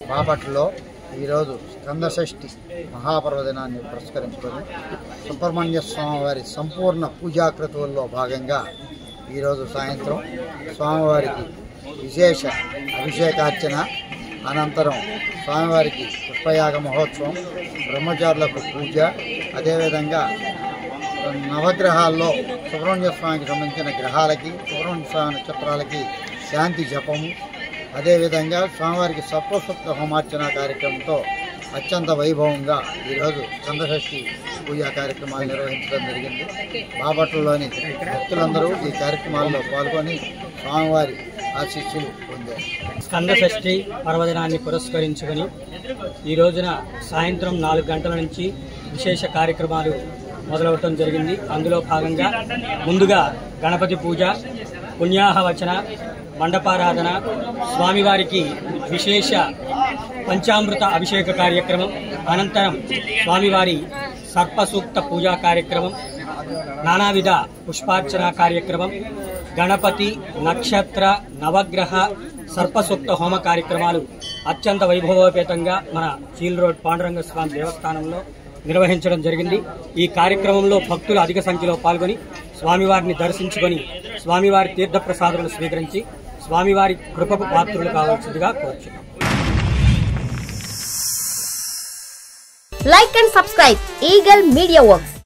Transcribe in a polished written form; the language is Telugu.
బాపట్లలో ఈరోజు స్కందషష్ఠి మహాపర్వదినాన్ని పురస్కరించుకొని సుబ్రహ్మణ్య స్వామి వారి సంపూర్ణ పూజాకృతుల్లో భాగంగా ఈరోజు సాయంత్రం స్వామివారికి విశేష అభిషేకార్చన అనంతరం స్వామివారికి పుష్పయాగ మహోత్సవం, బ్రహ్మచారులకు పూజ, అదేవిధంగా నవగ్రహాల్లో సుబ్రహ్మణ్య స్వామికి సంబంధించిన గ్రహాలకి, సుబ్రహ్మణ్య స్వామి నక్షత్రాలకి శాంతి జపము, అదేవిధంగా స్వామివారికి సప్తసూక్త హోమార్చన కార్యక్రమంతో అత్యంత వైభవంగా ఈరోజు స్కందషష్ఠి పూజా కార్యక్రమాలు నిర్వహించడం జరిగింది. బాపట్లలోని భక్తులందరూ ఈ కార్యక్రమాల్లో పాల్గొని స్వామివారి ఆశీస్సులు పొందారు. స్కందషష్ఠి పర్వదినాన్ని పురస్కరించుకొని ఈ రోజున సాయంత్రం 4 గంటల నుంచి విశేష కార్యక్రమాలు మొదలవటం జరిగింది. అందులో భాగంగా ముందుగా గణపతి పూజ, పుణ్యాహవచన, మండపారాధన, స్వామివారికి విశేష పంచామృత అభిషేక కార్యక్రమం, అనంతరం స్వామివారి సర్పసూక్త పూజా కార్యక్రమం, నానావిధ పుష్పార్చన కార్యక్రమం, గణపతి, నక్షత్ర, నవగ్రహ, సర్పసూక్త హోమ కార్యక్రమాలు అత్యంత వైభవోపేతంగా మన చీల్ రోడ్ పాండురంగ స్వామి దేవస్థానంలో నిర్వహించడం జరిగింది. ఈ కార్యక్రమంలో భక్తులు అధిక సంఖ్యలో పాల్గొని స్వామివారిని దర్శించుకొని స్వామివారి తీర్థప్రసాదాలను స్వీకరించి స్వామివారి కృపకు పాత్రులు కావాల్సిందిగా కోరుచున్నాం. Like and subscribe Eagle Media Works.